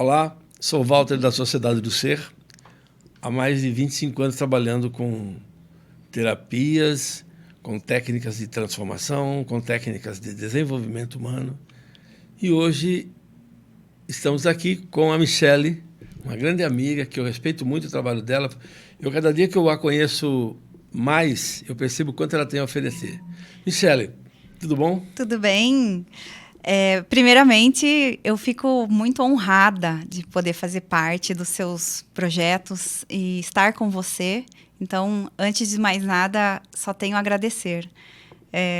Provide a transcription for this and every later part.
Olá, sou Walter da Sociedade do Ser, há mais de 25 anos trabalhando com terapias, com técnicas de transformação, com técnicas de desenvolvimento humano. E hoje estamos aqui com a Michele, uma grande amiga, que eu respeito muito o trabalho dela. Cada dia que eu a conheço mais, eu percebo o quanto ela tem a oferecer. Michele, tudo bom? Tudo bem. Primeiramente, eu fico muito honrada de poder fazer parte dos seus projetos e estar com você. Então, antes de mais nada, só tenho a agradecer.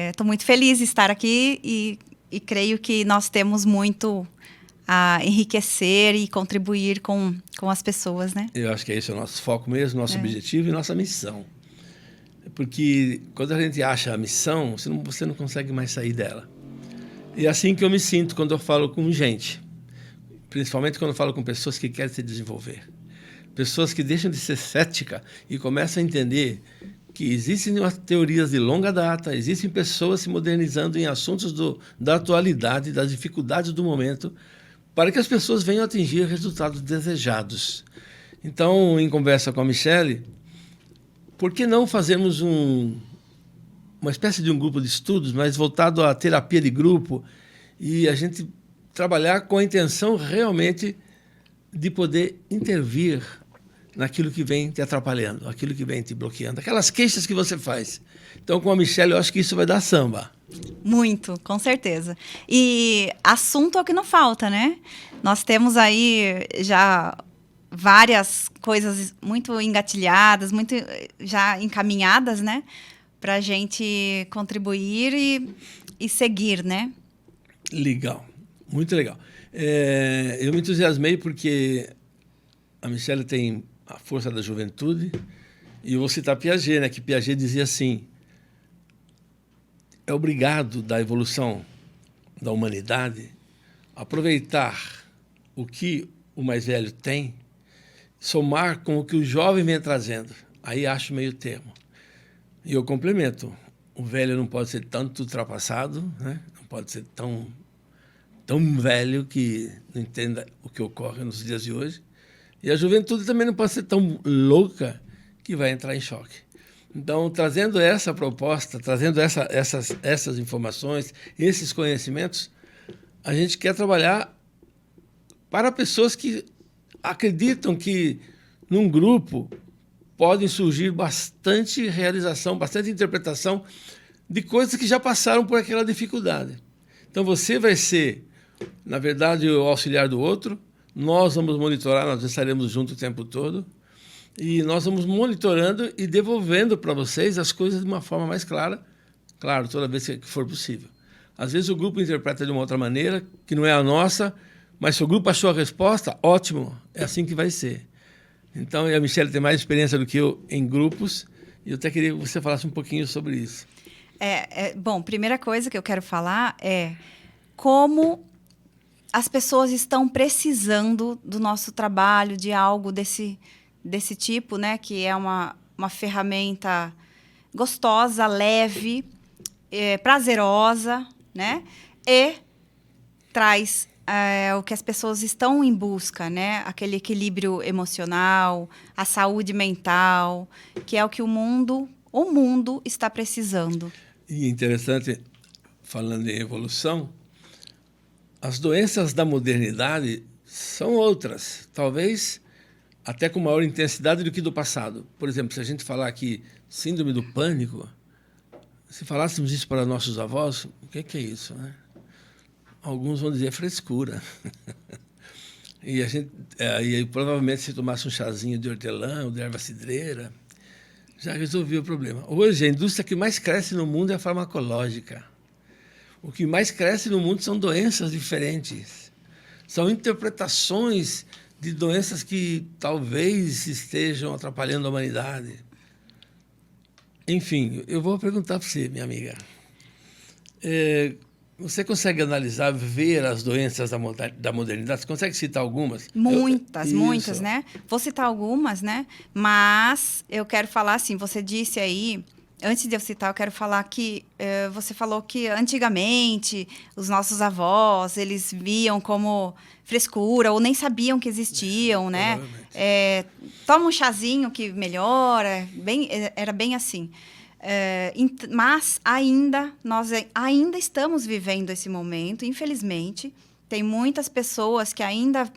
Estou muito feliz de estar aqui e creio que nós temos muito a enriquecer e contribuir com as pessoas, né? Eu acho que esse é o nosso foco mesmo, nosso objetivo e nossa missão. Porque quando a gente acha a missão, você não consegue mais sair dela. E é assim que eu me sinto quando eu falo com gente. Principalmente quando eu falo com pessoas que querem se desenvolver. Pessoas que deixam de ser céticas e começam a entender que existem teorias de longa data, existem pessoas se modernizando em assuntos da atualidade, das dificuldades do momento, para que as pessoas venham atingir resultados desejados. Então, em conversa com a Michele, por que não fazermos uma espécie de um grupo de estudos, mas voltado à terapia de grupo, e a gente trabalhar com a intenção realmente de poder intervir naquilo que vem te atrapalhando, aquilo que vem te bloqueando, aquelas queixas que você faz. Então, com a Michele, eu acho que isso vai dar samba. Muito, com certeza. E assunto é o que não falta, né? Nós temos aí já várias coisas muito engatilhadas, muito já encaminhadas, né? Para a gente contribuir e seguir, né? Legal, muito legal. Eu me entusiasmei porque a Michele tem a força da juventude e eu vou citar Piaget, né? Que Piaget dizia assim: é obrigado da evolução da humanidade aproveitar o que o mais velho tem, somar com o que o jovem vem trazendo. Aí acho meio termo. E eu complemento, o velho não pode ser tanto ultrapassado, né? Não pode ser tão velho que não entenda o que ocorre nos dias de hoje. E a juventude também não pode ser tão louca que vai entrar em choque. Então, trazendo essa proposta, trazendo essas informações, esses conhecimentos, a gente quer trabalhar para pessoas que acreditam que num grupo podem surgir bastante realização, bastante interpretação de coisas que já passaram por aquela dificuldade. Então, você vai ser, na verdade, o auxiliar do outro, nós vamos monitorar, nós estaremos juntos o tempo todo, e nós vamos monitorando e devolvendo para vocês as coisas de uma forma mais clara, claro, toda vez que for possível. Às vezes o grupo interpreta de uma outra maneira, que não é a nossa, mas se o grupo achou a resposta, ótimo, é assim que vai ser. Então, a Michele tem mais experiência do que eu em grupos, e eu até queria que você falasse um pouquinho sobre isso. Bom, primeira coisa que eu quero falar é como as pessoas estão precisando do nosso trabalho, de algo desse tipo, né? Que é uma ferramenta gostosa, leve, prazerosa, né? E traz o que as pessoas estão em busca, né? Aquele equilíbrio emocional, a saúde mental, que é o que o mundo está precisando. E interessante, falando em evolução, as doenças da modernidade são outras, talvez até com maior intensidade do que do passado. Por exemplo, se a gente falar aqui síndrome do pânico, se falássemos isso para nossos avós, o que é isso, né? Alguns vão dizer frescura. E aí, provavelmente, se tomasse um chazinho de hortelã ou de erva cidreira, já resolvia o problema. Hoje, a indústria que mais cresce no mundo é a farmacológica. O que mais cresce no mundo são doenças diferentes. São interpretações de doenças que talvez estejam atrapalhando a humanidade. Enfim, eu vou perguntar para você, minha amiga. Você consegue analisar, ver as doenças da modernidade? Você consegue citar algumas? Muitas, né? Vou citar algumas, né? Mas eu quero falar assim, você disse aí antes de eu citar, eu quero falar que você falou que antigamente os nossos avós, eles viam como frescura ou nem sabiam que existiam, né? Toma um chazinho que melhora, era bem assim. Mas nós ainda estamos vivendo esse momento, infelizmente. Tem muitas pessoas que ainda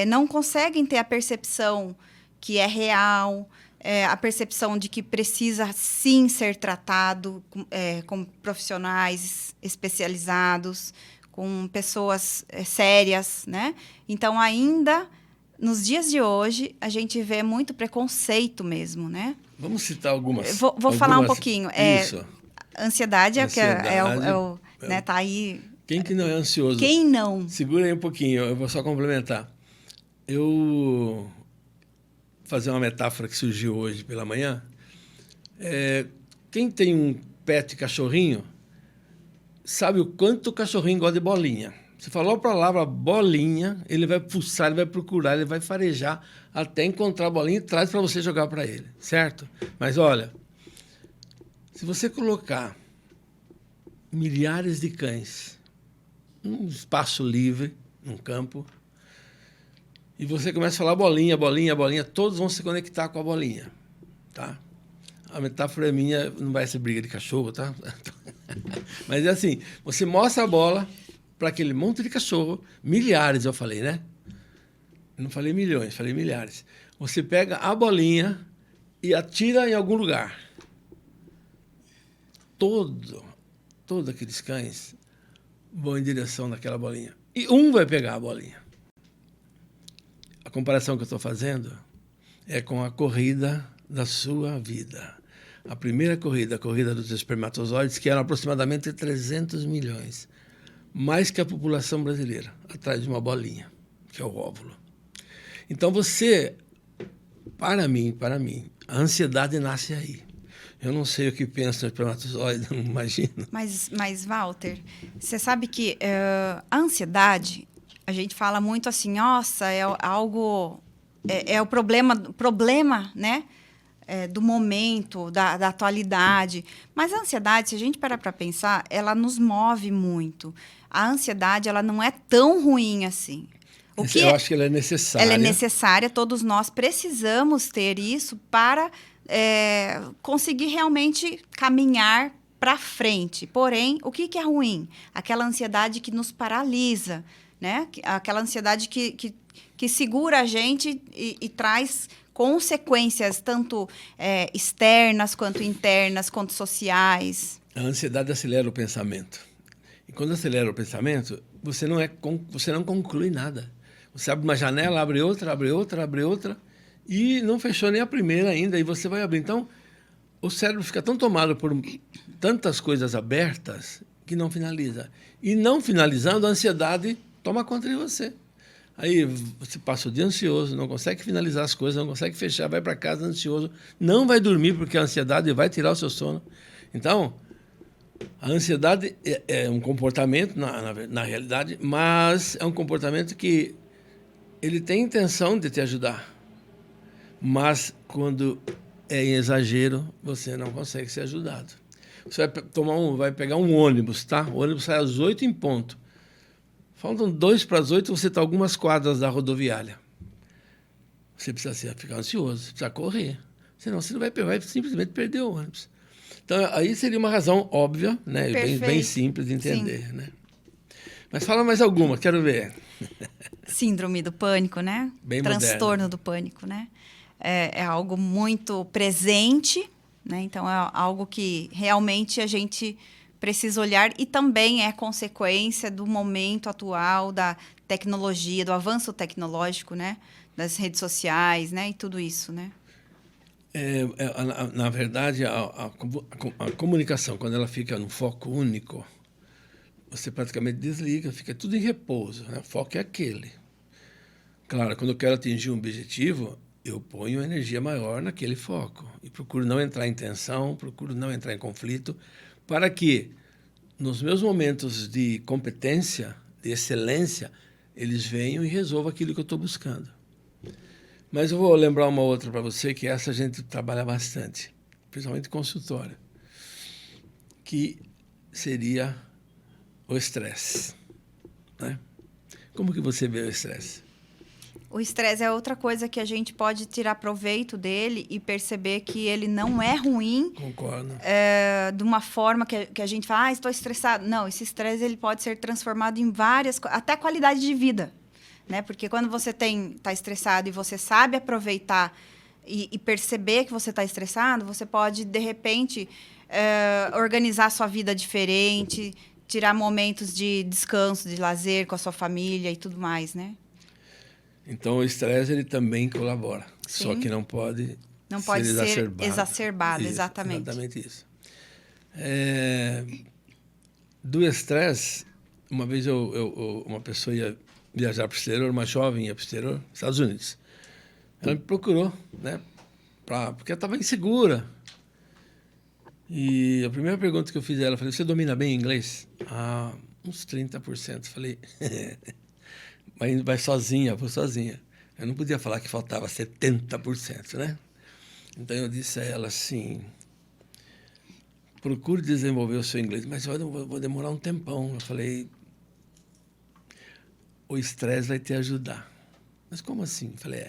não conseguem ter a percepção que é real, a percepção de que precisa, sim, ser tratado com profissionais especializados, com pessoas sérias, né? Então, ainda, nos dias de hoje, a gente vê muito preconceito mesmo, né? Vamos citar algumas. Vou falar um pouquinho. Isso. Ansiedade, né, tá aí. Quem que não é ansioso? Quem não? Segura aí um pouquinho, eu vou só complementar. Eu fazer uma metáfora que surgiu hoje pela manhã. Quem tem um pet cachorrinho sabe o quanto o cachorrinho gosta de bolinha. Você falou a palavra bolinha, ele vai pulsar, ele vai procurar, ele vai farejar até encontrar a bolinha e traz para você jogar para ele, certo? Mas olha, se você colocar milhares de cães num espaço livre, num campo, e você começa a falar bolinha, bolinha, bolinha, todos vão se conectar com a bolinha, tá? A metáfora minha não vai ser briga de cachorro, tá? Mas é assim, você mostra a bola para aquele monte de cachorro, milhares eu falei, né? Não falei milhões, falei milhares. Você pega a bolinha e atira em algum lugar. Todos aqueles cães vão em direção daquela bolinha. E um vai pegar a bolinha. A comparação que eu estou fazendo é com a corrida da sua vida. A primeira corrida, a corrida dos espermatozoides, que eram aproximadamente 300 milhões. Mais que a população brasileira, atrás de uma bolinha, que é o óvulo. Então para mim, a ansiedade nasce aí. Eu não sei o que pensa no espermatozoide, não imagino. Mas Walter, você sabe que a ansiedade, a gente fala muito assim, nossa, é algo... É o problema, né? Do momento, da atualidade. Mas a ansiedade, se a gente parar para pensar, ela nos move muito. A ansiedade, ela não é tão ruim assim. Eu acho que ela é necessária. Ela é necessária, todos nós precisamos ter isso para conseguir realmente caminhar para frente. Porém, o que é ruim? Aquela ansiedade que nos paralisa, né? Aquela ansiedade que segura a gente e traz consequências tanto externas, quanto internas, quanto sociais. A ansiedade acelera o pensamento. E quando acelera o pensamento, você não conclui nada. Você abre uma janela, abre outra, abre outra, abre outra, e não fechou nem a primeira ainda, e você vai abrir. Então, o cérebro fica tão tomado por tantas coisas abertas que não finaliza. E não finalizando, a ansiedade toma conta de você. Aí você passa o dia ansioso, não consegue finalizar as coisas, não consegue fechar, vai para casa ansioso, não vai dormir porque a ansiedade vai tirar o seu sono. Então, a ansiedade é um comportamento, na realidade, mas é um comportamento que ele tem intenção de te ajudar. Mas, quando é em exagero, você não consegue ser ajudado. Você vai pegar um ônibus, tá? O ônibus sai às 8 em ponto. Faltam 2 para as 8, você está algumas quadras da rodoviária. Você precisa ficar ansioso, precisa correr. Senão você não vai simplesmente perder o ônibus. Então, aí seria uma razão óbvia, né? Bem simples de entender. Né? Mas fala mais alguma, quero ver. Síndrome do pânico, né? Bem transtorno moderno. Do pânico, né? É algo muito presente, né? Então, é algo que realmente a gente precisa olhar e também é consequência do momento atual, da tecnologia, do avanço tecnológico, né? Das redes sociais, né? E tudo isso, né? Na verdade, a comunicação, quando ela fica no foco único, você praticamente desliga, fica tudo em repouso. Né? O foco é aquele. Claro, quando eu quero atingir um objetivo, eu ponho energia maior naquele foco e procuro não entrar em tensão, procuro não entrar em conflito, para que, nos meus momentos de competência, de excelência, eles venham e resolvam aquilo que eu estou buscando. Mas eu vou lembrar uma outra para você, que essa a gente trabalha bastante. principalmente consultório, que seria o estresse, né? Como que você vê o estresse? O estresse é outra coisa que a gente pode tirar proveito dele e perceber que ele não é ruim. Concordo. De uma forma que a gente fala, estou estressado. Não, esse estresse ele pode ser transformado em várias, até qualidade de vida, né? Porque quando você está estressado e você sabe aproveitar e perceber que você está estressado, você pode, de repente, organizar a sua vida diferente, tirar momentos de descanso, de lazer com a sua família e tudo mais, né? Então, o estresse ele também colabora, Sim. só que não pode ser exacerbado, isso, exatamente. Exatamente isso. Do estresse, uma vez uma pessoa ia viajar para o exterior, uma jovem ia para o exterior, Estados Unidos. Ela me procurou, né, porque ela estava insegura. E a primeira pergunta que eu fiz a ela, eu falei, você domina bem inglês? Ah, uns 30%. Falei, vai sozinha, vou sozinha. Eu não podia falar que faltava 70%, né? Então eu disse a ela assim, procure desenvolver o seu inglês, mas eu vou demorar um tempão. Eu falei, o estresse vai te ajudar. Mas como assim? Eu falei,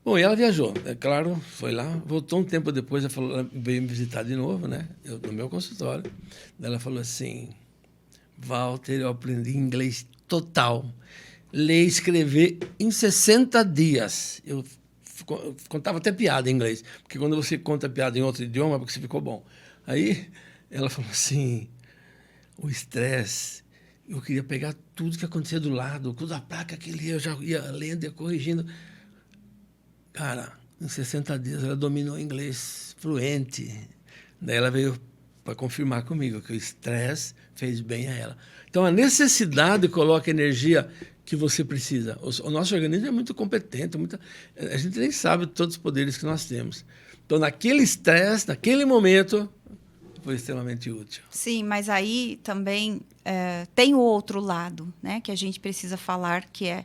Bom, e ela viajou, é claro, foi lá, voltou um tempo depois, ela veio me visitar de novo, né? No meu consultório. Ela falou assim, Walter, eu aprendi inglês total. Ler e escrever em 60 dias. Eu contava até piada em inglês, porque quando você conta piada em outro idioma, é porque você ficou bom. Aí ela falou assim, o estresse, eu queria pegar tudo que acontecia do lado, toda a placa que lia, eu já ia lendo e corrigindo. Cara, em 60 dias ela dominou o inglês fluente. Daí ela veio para confirmar comigo que o estresse fez bem a ela. Então, a necessidade coloca a energia que você precisa. O nosso organismo é muito competente, a gente nem sabe todos os poderes que nós temos. Então, naquele estresse, naquele momento, foi extremamente útil. Sim, mas aí também tem o outro lado, né, que a gente precisa falar, que é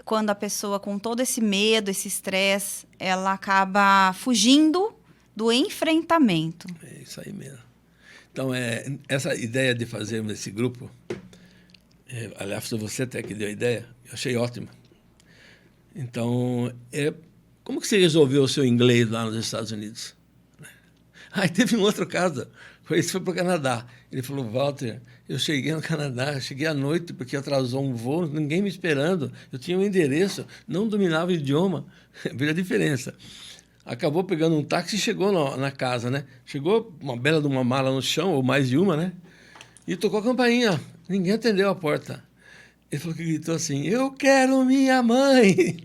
quando a pessoa, com todo esse medo, esse estresse, ela acaba fugindo do enfrentamento. É isso aí mesmo. Então, essa ideia de fazermos esse grupo, aliás, foi você até que deu a ideia, eu achei ótima. Então, como que você resolveu o seu inglês lá nos Estados Unidos? Aí teve um outro caso, foi para o Canadá. Ele falou, Walter, eu cheguei no Canadá, cheguei à noite porque atrasou um voo, ninguém me esperando, eu tinha um endereço, não dominava o idioma, veja a diferença. Acabou pegando um táxi e chegou na casa, né? Chegou uma bela de uma mala no chão, ou mais de uma, né? E tocou a campainha, ninguém atendeu a porta. Ele falou que gritou assim, eu quero minha mãe.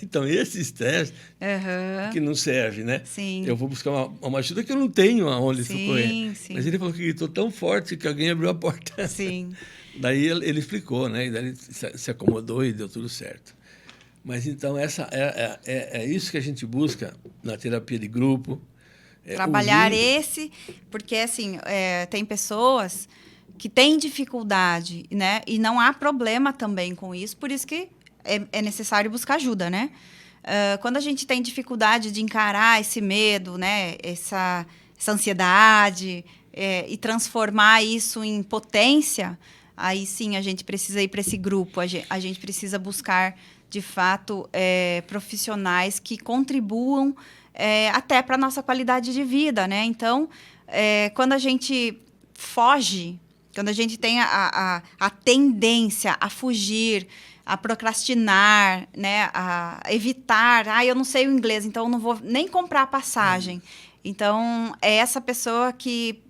Então, esse estresse que não serve, né? Sim. Eu vou buscar uma ajuda que eu não tenho aonde socorrer. Sim. Mas ele falou que gritou tão forte que alguém abriu a porta. Sim. Daí ele explicou, né? E daí ele se acomodou e deu tudo certo. Mas, então, é isso que a gente busca na terapia de grupo. Trabalhar porque, assim, tem pessoas que têm dificuldade, né? E não há problema também com isso, por isso que é necessário buscar ajuda, né? Quando a gente tem dificuldade de encarar esse medo, né? Essa ansiedade, e transformar isso em potência, aí sim a gente precisa ir para esse grupo, a gente precisa buscar, de fato, profissionais que contribuam até para a nossa qualidade de vida, né? Então, quando a gente foge, quando a gente tem a tendência a fugir, a procrastinar, né, a evitar, eu não sei o inglês, então eu não vou nem comprar a passagem. Então, é essa pessoa que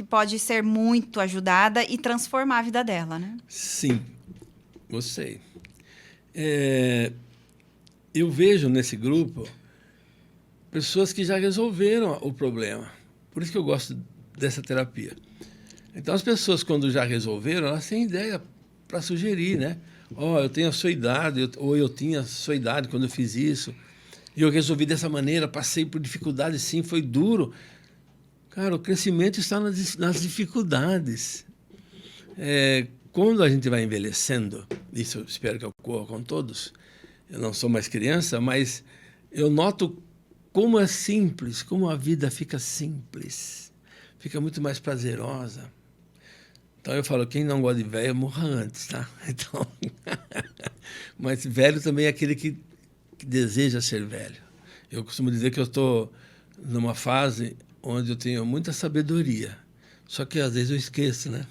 pode ser muito ajudada e transformar a vida dela, né? Sim, gostei. Eu vejo nesse grupo pessoas que já resolveram o problema. Por isso que eu gosto dessa terapia. Então, as pessoas, quando já resolveram, elas têm ideia para sugerir, né? Eu tenho a sua idade, ou eu tinha a sua idade quando eu fiz isso, e eu resolvi dessa maneira, passei por dificuldades, sim, foi duro. Cara, o crescimento está nas dificuldades. Quando a gente vai envelhecendo, isso eu espero que ocorra com todos, eu não sou mais criança, mas eu noto como é simples, como a vida fica simples, fica muito mais prazerosa. Então eu falo, quem não gosta de velho, morra antes, tá? Então, mas velho também é aquele que deseja ser velho. Eu costumo dizer que eu estou numa fase onde eu tenho muita sabedoria, só que às vezes eu esqueço, né?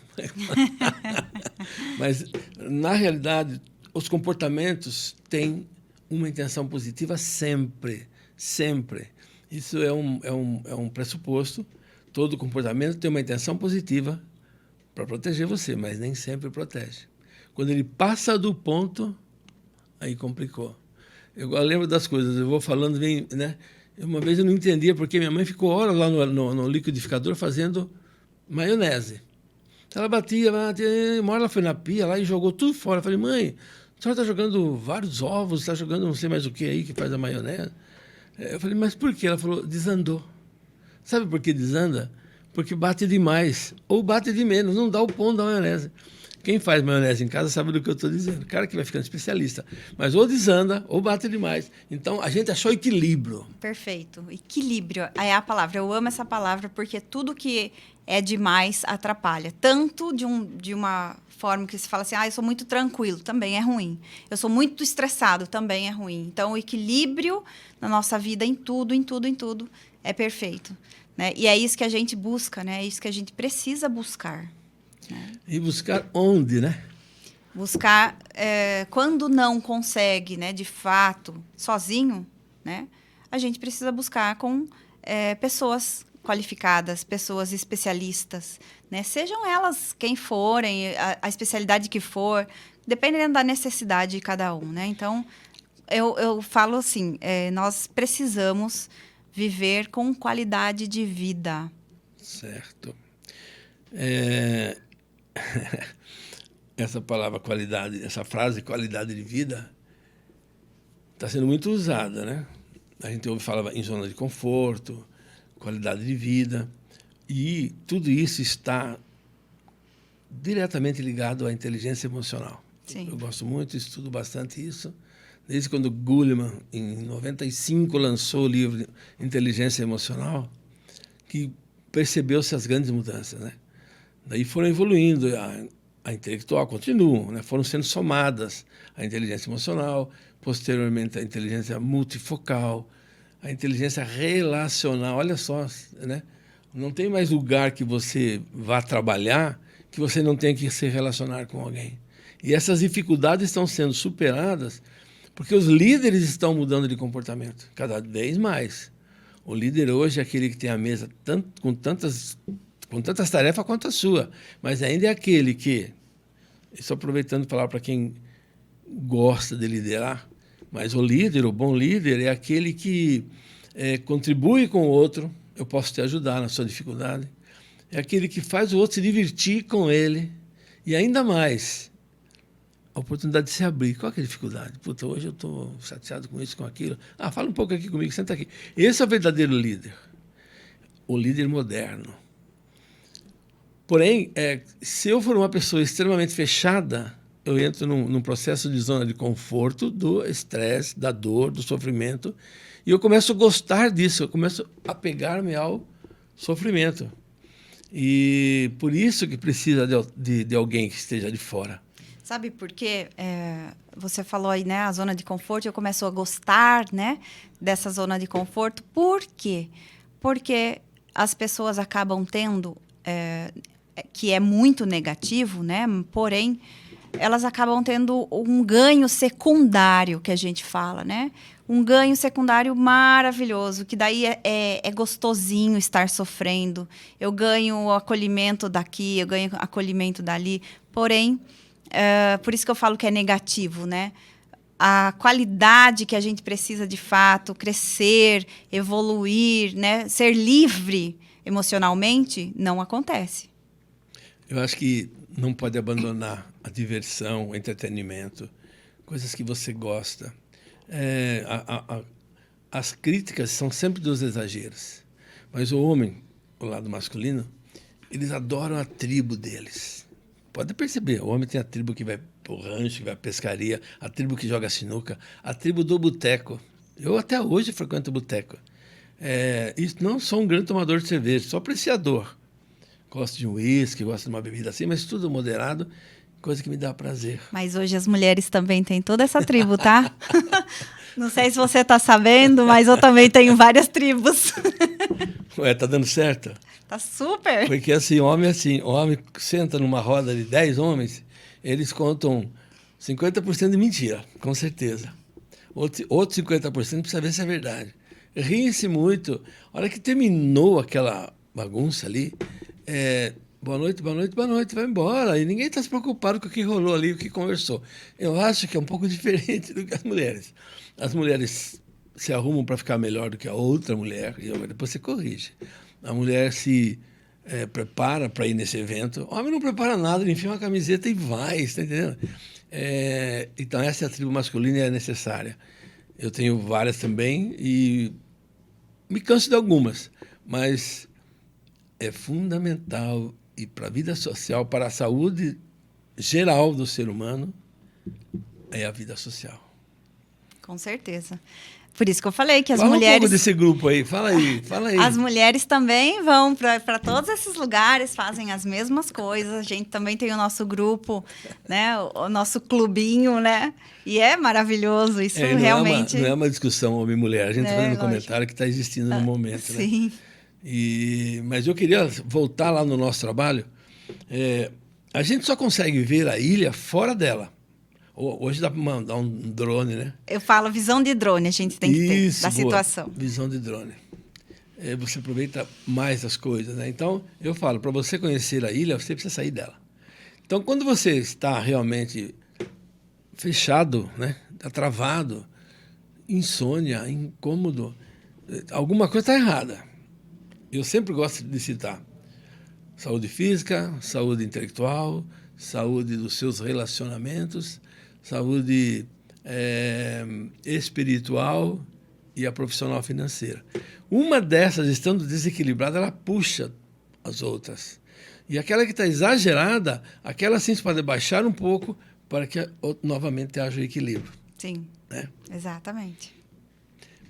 Mas, na realidade, os comportamentos têm uma intenção positiva sempre, sempre. Isso é um pressuposto. Todo comportamento tem uma intenção positiva para proteger você, mas nem sempre protege. Quando ele passa do ponto, aí complicou. Eu lembro das coisas, eu vou falando bem, né? Uma vez eu não entendia porque minha mãe ficou horas lá no liquidificador fazendo maionese. Ela batia, uma hora ela foi na pia lá e jogou tudo fora. Eu falei, mãe, a senhora está jogando vários ovos, está jogando não sei mais o que aí que faz a maionese. Eu falei, mas por quê? Ela falou, desandou. Sabe por que desanda? Porque bate demais ou bate de menos, não dá o ponto da maionese. Quem faz maionese em casa sabe do que eu estou dizendo. O cara que vai ficando especialista. Mas ou desanda ou bate demais. Então, a gente achou equilíbrio. Perfeito. Equilíbrio é a palavra. Eu amo essa palavra porque tudo que é demais atrapalha. Tanto de uma forma que se fala assim, eu sou muito tranquilo, também é ruim. Eu sou muito estressado, também é ruim. Então, o equilíbrio na nossa vida em tudo, é perfeito. Né? E é isso que a gente busca, né? É isso que a gente precisa buscar. Né? E buscar onde, né? Buscar quando não consegue, né, de fato, sozinho, né? A gente precisa buscar com pessoas qualificadas, pessoas especialistas, né? Sejam elas quem forem, a especialidade que for, dependendo da necessidade de cada um, né? Então, eu falo assim, nós precisamos viver com qualidade de vida. Certo. Essa palavra qualidade, essa frase qualidade de vida está sendo muito usada, né? A gente ouve falar em zona de conforto, qualidade de vida, e tudo isso está diretamente ligado à inteligência emocional. Sim. Eu gosto muito, estudo bastante isso. Desde quando Goleman, em 95, lançou o livro Inteligência Emocional, que percebeu-se as grandes mudanças, né? Daí foram evoluindo, a intelectual continuam, né? Foram sendo somadas a inteligência emocional, posteriormente a inteligência multifocal, a inteligência relacional. Olha só, né? Não tem mais lugar que você vá trabalhar que você não tenha que se relacionar com alguém. E essas dificuldades estão sendo superadas porque os líderes estão mudando de comportamento cada vez mais. O líder hoje é aquele que tem a mesa com tantas tarefas quanto a sua, mas ainda é aquele que, estou aproveitando para falar para quem gosta de liderar, mas o líder, o bom líder, é aquele que contribui com o outro. Eu posso te ajudar na sua dificuldade. É aquele que faz o outro se divertir com ele e ainda mais a oportunidade de se abrir. Qual é a dificuldade? Puta, hoje eu estou chateado com isso, com aquilo. Fala um pouco aqui comigo, senta aqui. Esse é o verdadeiro líder. O líder moderno. Porém, se eu for uma pessoa extremamente fechada, eu entro num processo de zona de conforto, do estresse, da dor, do sofrimento, e eu começo a gostar disso, eu começo a pegar-me ao sofrimento. E por isso que precisa de alguém que esteja de fora. Sabe por quê? Você falou aí, né, a zona de conforto, eu começo a gostar, né, dessa zona de conforto. Por quê? Porque as pessoas acabam tendo, que é muito negativo, né, porém, elas acabam tendo um ganho secundário, que a gente fala, né? Um ganho secundário maravilhoso, que daí é gostosinho estar sofrendo. Eu ganho o acolhimento daqui, eu ganho acolhimento dali, porém... por isso que eu falo que é negativo, né? A qualidade que a gente precisa, de fato, crescer, evoluir, né? Ser livre emocionalmente, não acontece. Eu acho que não pode abandonar a diversão, o entretenimento, coisas que você gosta. As críticas são sempre dos exageros, mas o homem, o lado masculino, eles adoram a tribo deles. Pode perceber, o homem tem a tribo que vai para o rancho, que vai à pescaria, a tribo que joga sinuca, a tribo do boteco. Eu até hoje frequento o boteco. Isso, não sou um grande tomador de cerveja, sou apreciador. Gosto de um uísque, gosto de uma bebida assim, mas tudo moderado, coisa que me dá prazer. Mas hoje as mulheres também têm toda essa tribo, tá? Não sei se você está sabendo, mas eu também tenho várias tribos. Ué, tá dando certo? Tá super. Porque assim, homem senta numa roda de 10 homens, eles contam 50% de mentira, com certeza. Outro 50% precisa ver se é verdade. Riem-se muito. A hora que terminou aquela bagunça ali, boa noite, boa noite, boa noite, vai embora. E ninguém está se preocupado com o que rolou ali, o que conversou. Eu acho que é um pouco diferente do que as mulheres. As mulheres se arrumam para ficar melhor do que a outra mulher, e depois você corrige. A mulher se prepara para ir nesse evento. O homem não prepara nada, ele enfia uma camiseta e vai, está entendendo? Então, essa é a tribo masculina e é necessária. Eu tenho várias também e me canso de algumas, mas é fundamental e para a vida social, para a saúde geral do ser humano, é a vida social. Com certeza. Por isso que eu falei que as Fala mulheres... um pouco desse grupo aí, fala aí. As mulheres também vão para todos esses lugares, fazem as mesmas coisas. A gente também tem o nosso grupo, né? O nosso clubinho, né? E é maravilhoso, isso realmente... Não é uma discussão homem-mulher, a gente está fazendo um comentário que está existindo no momento. Sim. Né? Mas eu queria voltar lá no nosso trabalho. A gente só consegue ver a ilha fora dela. Hoje dá para mandar um drone, né? Eu falo visão de drone, a gente tem que ter, da situação. Visão de drone. Você aproveita mais as coisas, né? Então, eu falo, para você conhecer a ilha, você precisa sair dela. Então, quando você está realmente fechado, né? Está travado, insônia, incômodo, alguma coisa está errada. Eu sempre gosto de citar saúde física, saúde intelectual, saúde dos seus relacionamentos, saúde espiritual e a profissional financeira. Uma dessas, estando desequilibrada, ela puxa as outras. E aquela que está exagerada, aquela sim se pode baixar um pouco para que novamente haja equilíbrio. Sim, né? Exatamente.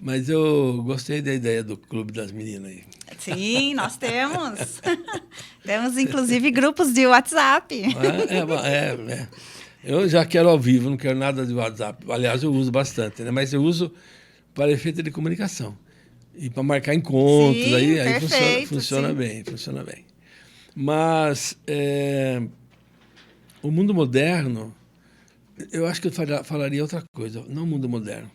Mas eu gostei da ideia do Clube das Meninas aí. Sim, nós temos. Temos, inclusive, grupos de WhatsApp. Eu já quero ao vivo, não quero nada de WhatsApp. Aliás, eu uso bastante, né? Mas eu uso para efeito de comunicação. E para marcar encontros, sim, aí perfeito, funciona bem, funciona bem. Mas o mundo moderno, eu acho que eu falaria outra coisa. Não o mundo moderno.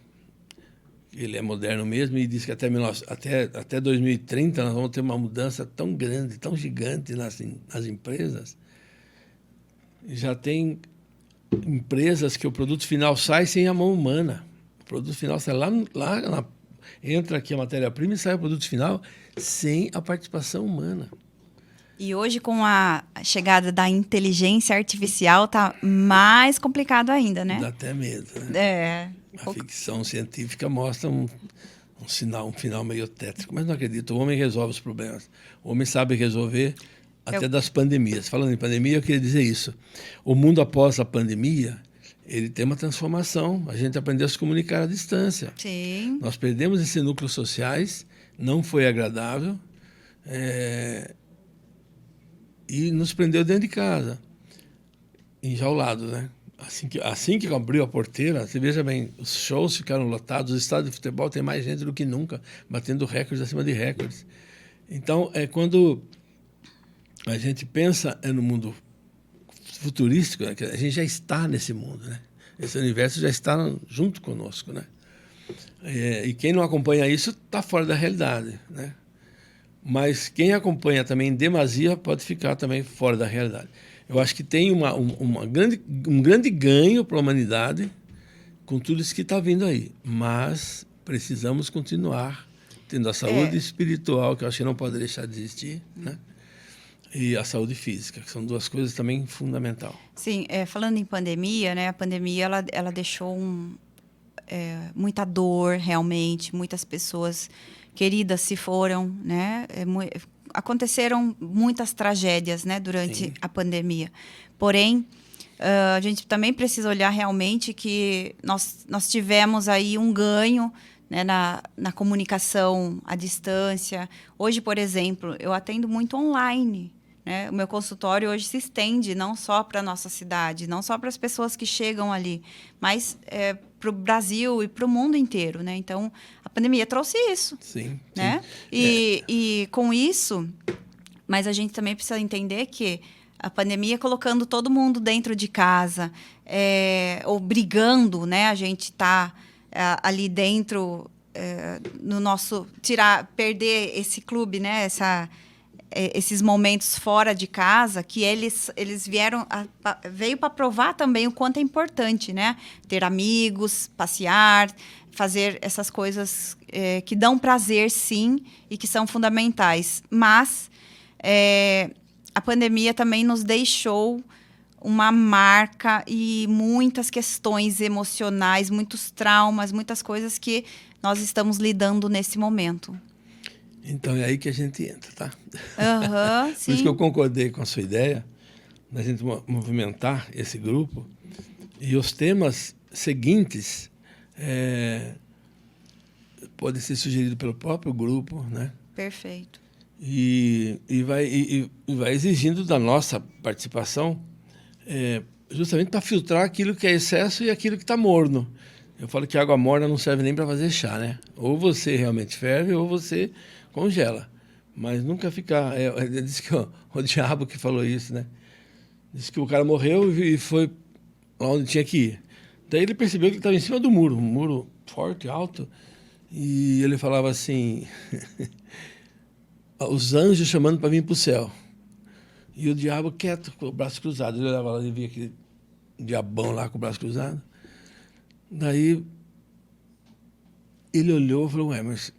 Ele é moderno mesmo e diz que até 2030 nós vamos ter uma mudança tão grande, tão gigante nas empresas. Já tem empresas que o produto final sai sem a mão humana. O produto final sai entra aqui a matéria-prima e sai o produto final sem a participação humana. E hoje, com a chegada da inteligência artificial, está mais complicado ainda, né? Dá até medo, né? A ficção científica mostra um final meio tétrico, mas não acredito. O homem resolve os problemas. O homem sabe resolver até das pandemias. Falando em pandemia, eu queria dizer isso. O mundo após a pandemia, ele tem uma transformação. A gente aprendeu a se comunicar à distância. Sim. Nós perdemos esses núcleos sociais, não foi agradável, e nos prendeu dentro de casa, enjaulados, né? Assim que abriu a porteira, você veja bem, os shows ficaram lotados, os estádios de futebol tem mais gente do que nunca, batendo recordes acima de recordes. Então, quando a gente pensa no mundo futurístico, né? A gente já está nesse mundo, né? Esse universo já está junto conosco, né? E quem não acompanha isso está fora da realidade, né? Mas quem acompanha também em demasia pode ficar também fora da realidade. Eu acho que tem um grande ganho para a humanidade com tudo isso que está vindo aí. Mas precisamos continuar tendo a saúde espiritual, que eu acho que não pode deixar de existir, né? E a saúde física, que são duas coisas também fundamentais. Sim, falando em pandemia, né? A pandemia ela deixou muita dor, realmente. Muitas pessoas queridas se foram, né? Aconteceram muitas tragédias, né, durante a pandemia. Porém, a gente também precisa olhar realmente que nós tivemos aí um ganho né, na comunicação à distância. Hoje, por exemplo, eu atendo muito online. Né? O meu consultório hoje se estende não só para a nossa cidade, não só para as pessoas que chegam ali, mas para o Brasil e para o mundo inteiro. Né? Então, a pandemia trouxe isso. Sim. Né? E com isso, mas a gente também precisa entender que a pandemia colocando todo mundo dentro de casa, obrigando, né, a gente está ali dentro, no nosso... perder esse clube, né, esses momentos fora de casa, que eles veio para provar também o quanto é importante, né? Ter amigos, passear, fazer essas coisas que dão prazer, sim, e que são fundamentais. Mas a pandemia também nos deixou uma marca e muitas questões emocionais, muitos traumas, muitas coisas que nós estamos lidando nesse momento. Então, é aí que a gente entra, tá? Uhum, Por isso que eu concordei com a sua ideia, da gente movimentar esse grupo. E os temas seguintes podem ser sugeridos pelo próprio grupo, né? Perfeito. E vai exigindo da nossa participação, justamente para filtrar aquilo que é excesso e aquilo que está morno. Eu falo que água morna não serve nem para fazer chá, né? Ou você realmente ferve ou você congela. Mas nunca ficar... Diz que o diabo que falou isso, né? Diz que o cara morreu e foi lá onde tinha que ir. Daí ele percebeu que ele estava em cima do muro, um muro forte, alto, e ele falava assim... os anjos chamando para vir para o céu. E o diabo quieto, com o braço cruzado. Ele olhava lá e via aquele diabão lá com o braço cruzado. Daí ele olhou e falou, mas...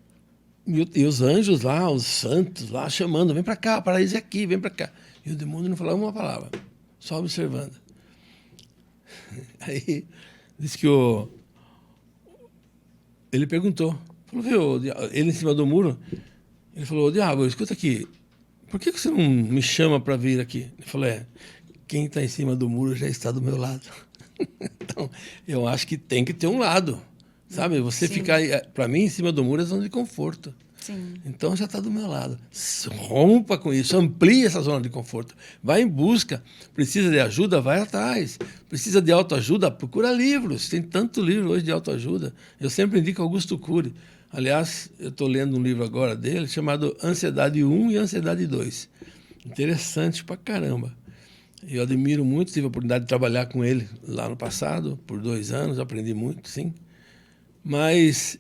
E os anjos lá, os santos lá, chamando, vem para cá, o paraíso é aqui, vem para cá. E o demônio não falava uma palavra, só observando. Aí, disse que ele perguntou, falou, viu, ele em cima do muro, ele falou, diabo, escuta aqui, por que você não me chama para vir aqui? Ele falou, quem está em cima do muro já está do meu lado. Então, eu acho que tem que ter um lado. Sabe, você ficar, para mim, em cima do muro é zona de conforto. Sim. Então já está do meu lado. Rompa com isso, amplie essa zona de conforto. Vai em busca. Precisa de ajuda, vai atrás. Precisa de autoajuda, procura livros. Tem tanto livro hoje de autoajuda. Eu sempre indico Augusto Cury. Aliás, eu estou lendo um livro agora dele chamado Ansiedade 1 e Ansiedade 2. Interessante pra caramba. Eu admiro muito, tive a oportunidade de trabalhar com ele lá no passado, por 2 anos, aprendi muito, sim. Mas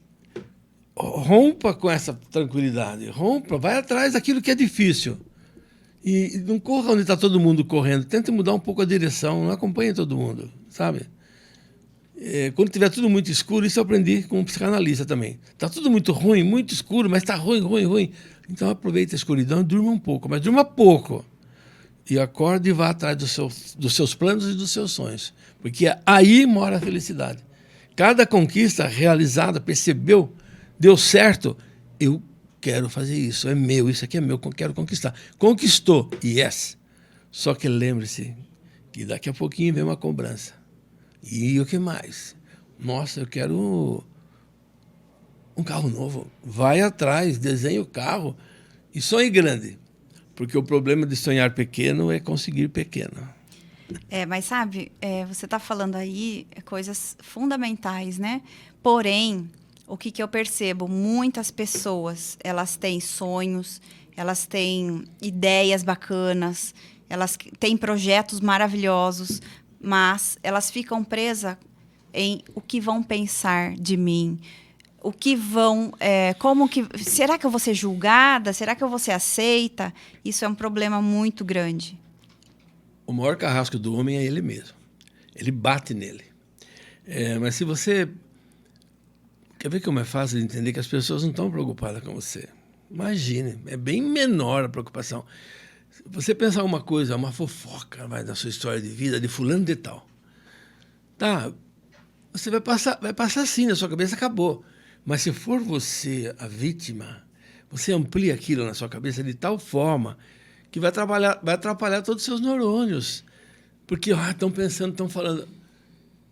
rompa com essa tranquilidade, rompa, vai atrás daquilo que é difícil. E não corra onde está todo mundo correndo, tente mudar um pouco a direção, não acompanhe todo mundo, sabe? Quando tiver tudo muito escuro, isso eu aprendi com um psicanalista também. Está tudo muito ruim, muito escuro, mas está ruim, ruim, ruim. Então aproveite a escuridão e durma um pouco, mas durma pouco. E acorde e vá atrás dos seus planos e dos seus sonhos, porque aí mora a felicidade. Cada conquista realizada, percebeu, deu certo, eu quero fazer isso, é meu, isso aqui é meu, quero conquistar. Conquistou, yes. Só que lembre-se que daqui a pouquinho vem uma cobrança. E o que mais? Nossa, eu quero um carro novo. Vai atrás, desenhe o carro e sonhe grande. Porque o problema de sonhar pequeno é conseguir pequeno. Mas sabe, você está falando aí coisas fundamentais, né? Porém, o que eu percebo? Muitas pessoas, elas têm sonhos, elas têm ideias bacanas, elas têm projetos maravilhosos, mas elas ficam presas em o que vão pensar de mim, o que vão... será que eu vou ser julgada? Será que eu vou ser aceita? Isso é um problema muito grande. O maior carrasco do homem é ele mesmo. Ele bate nele. Mas se você... Quer ver como é fácil de entender que as pessoas não estão preocupadas com você? Imagine, é bem menor a preocupação. Você pensar uma coisa, uma fofoca da sua história de vida, de fulano de tal. Tá, você vai passar assim na sua cabeça, acabou. Mas se for você a vítima, você amplia aquilo na sua cabeça de tal forma que vai atrapalhar todos os seus neurônios. Porque estão pensando, estão falando...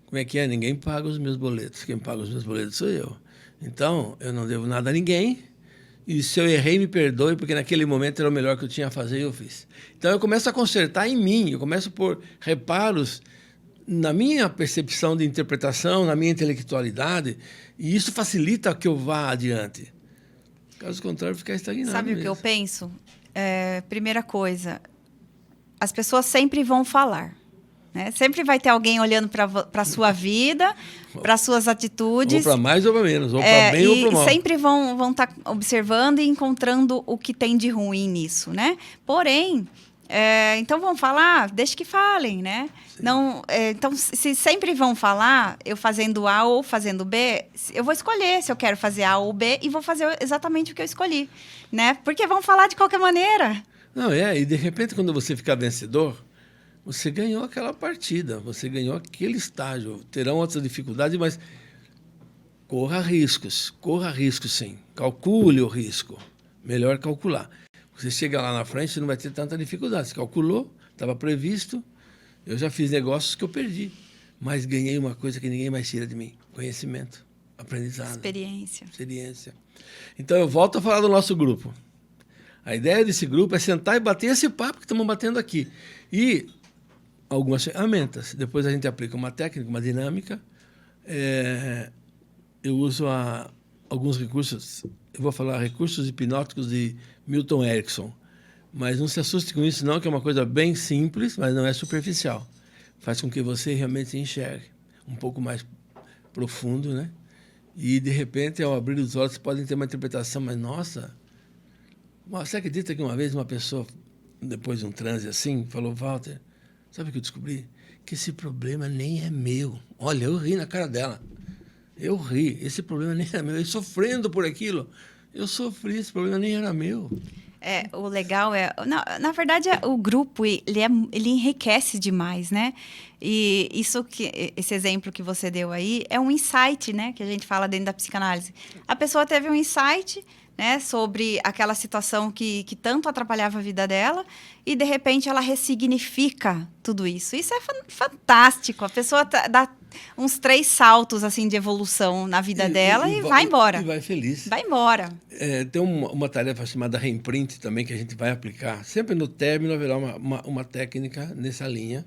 Como é que é? Ninguém paga os meus boletos. Quem paga os meus boletos sou eu. Então, eu não devo nada a ninguém. E se eu errei, me perdoe, porque naquele momento era o melhor que eu tinha a fazer e eu fiz. Então, eu começo a consertar em mim. Eu começo a pôr reparos na minha percepção de interpretação, na minha intelectualidade. E isso facilita que eu vá adiante. Caso contrário, ficar estagnado. Sabe o que eu penso? Primeira coisa, as pessoas sempre vão falar. Né? Sempre vai ter alguém olhando para a sua vida, para as suas atitudes. Ou para mais ou para menos, ou para bem ou para mal. E sempre vão estar observando e encontrando o que tem de ruim nisso, né? Porém, então vão falar, deixa que falem, né? Não, então, se sempre vão falar, eu fazendo A ou fazendo B, eu vou escolher se eu quero fazer A ou B e vou fazer exatamente o que eu escolhi, né? Porque vão falar de qualquer maneira. Não, e de repente, quando você ficar vencedor, você ganhou aquela partida, você ganhou aquele estágio. Terão outras dificuldades, mas corra riscos sim. Calcule o risco. Melhor calcular. Você chega lá na frente, você não vai ter tanta dificuldade. Você calculou, estava previsto. Eu já fiz negócios que eu perdi, mas ganhei uma coisa que ninguém mais tira de mim: conhecimento, aprendizado. Experiência. Então, eu volto a falar do nosso grupo. A ideia desse grupo é sentar e bater esse papo que estamos batendo aqui. E algumas ferramentas. Depois a gente aplica uma técnica, uma dinâmica. Eu uso alguns recursos. Eu vou falar recursos hipnóticos de Milton Erickson. Mas não se assuste com isso, não, que é uma coisa bem simples, mas não é superficial. Faz com que você realmente se enxergue um pouco mais profundo, né? E, de repente, ao abrir os olhos, podem ter uma interpretação, mas, nossa... Você acredita que uma vez uma pessoa, depois de um transe assim, falou: Walter, sabe o que eu descobri? Que esse problema nem é meu. Olha, eu ri na cara dela. Eu ri. Esse problema nem era meu. Eu sofrendo por aquilo. Eu sofri, esse problema nem era meu. O legal na verdade, o grupo ele enriquece demais, né? E esse exemplo que você deu aí é um insight, né? Que a gente fala dentro da psicanálise. A pessoa teve um insight, né, sobre aquela situação que tanto atrapalhava a vida dela e, de repente, ela ressignifica tudo isso. Isso é fantástico. A pessoa dá uns 3 saltos assim de evolução na vida dela e vai embora. E vai feliz. Vai embora. Tem uma tarefa chamada reimprint também que a gente vai aplicar. Sempre no término haverá uma técnica nessa linha.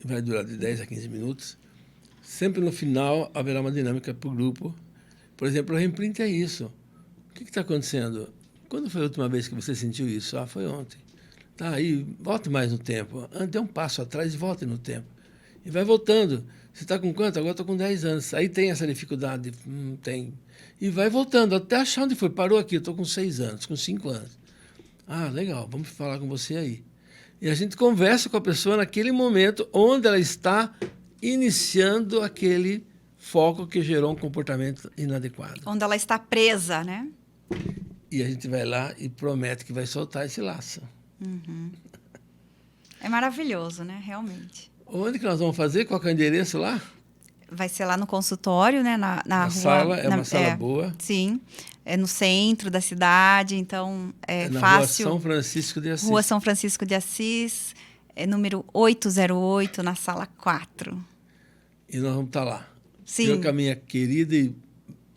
Vai durar de 10 a 15 minutos. Sempre no final haverá uma dinâmica para o grupo. Por exemplo, o reimprint é isso. O que está acontecendo? Quando foi a última vez que você sentiu isso? Foi ontem. Tá, aí volte mais no tempo. Dê um passo atrás e volte no tempo. E vai voltando. Você está com quanto? Agora estou com 10 anos. Aí tem essa dificuldade? Tem. E vai voltando até achar onde foi. Parou aqui, estou com 6 anos, com 5 anos. Legal, vamos falar com você aí. E a gente conversa com a pessoa naquele momento onde ela está iniciando aquele foco que gerou um comportamento inadequado. Onde ela está presa, né? E a gente vai lá e promete que vai soltar esse laço. Uhum. É maravilhoso, né? Realmente. Onde que nós vamos fazer? Qual que é o endereço lá? Vai ser lá no consultório, né? Na rua. Sala, uma sala boa. Sim. É no centro da cidade, então é na fácil. Rua São Francisco de Assis. Rua São Francisco de Assis, número 808, na sala 4. E nós vamos estar lá. Sim. Eu com a minha querida e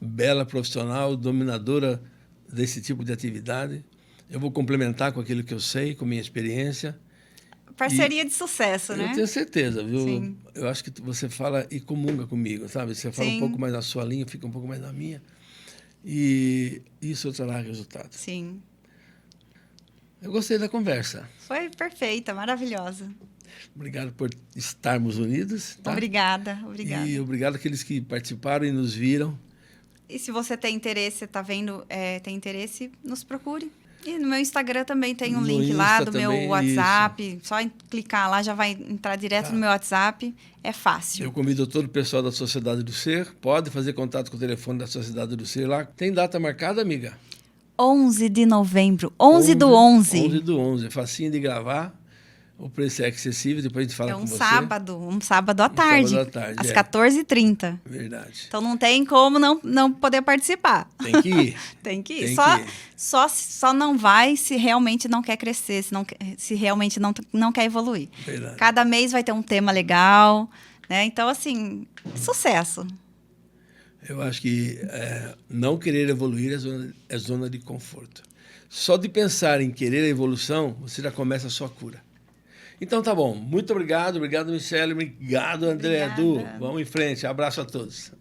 bela profissional, dominadora desse tipo de atividade. Eu vou complementar com aquilo que eu sei, com minha experiência. Parceria de sucesso, né? Eu tenho certeza, viu? Sim. Eu acho que você fala e comunga comigo, sabe? Você fala Sim. um pouco mais na sua linha, fica um pouco mais na minha. E isso trará resultado. Sim. Eu gostei da conversa. Foi perfeita, maravilhosa. Obrigado por estarmos unidos. Tá? Obrigada. E obrigado àqueles que participaram e nos viram. E se você tem interesse, está vendo, tem interesse, nos procure. E no meu Instagram também tem um link lá do meu WhatsApp. Isso. Só clicar lá, já vai entrar direto no meu WhatsApp. É fácil. Eu convido todo o pessoal da Sociedade do Ser. Pode fazer contato com o telefone da Sociedade do Ser lá. Tem data marcada, amiga? 11 de novembro. 11 do 11. 11 do 11. Facinho de gravar. O preço é acessível, depois a gente fala com você. Um sábado à tarde. Sábado à tarde, às 14h30. Verdade. Então não tem como não poder participar. Tem que ir. Tem que ir. Só não vai se realmente não quer crescer, se realmente não quer evoluir. Verdade. Cada mês vai ter um tema legal, né? Então, assim, sucesso. Eu acho que não querer evoluir é zona de conforto. Só de pensar em querer a evolução, você já começa a sua cura. Então tá bom. Muito obrigado. Obrigado, Michele. Obrigado, André. Obrigada. Edu. Vamos em frente. Abraço a todos.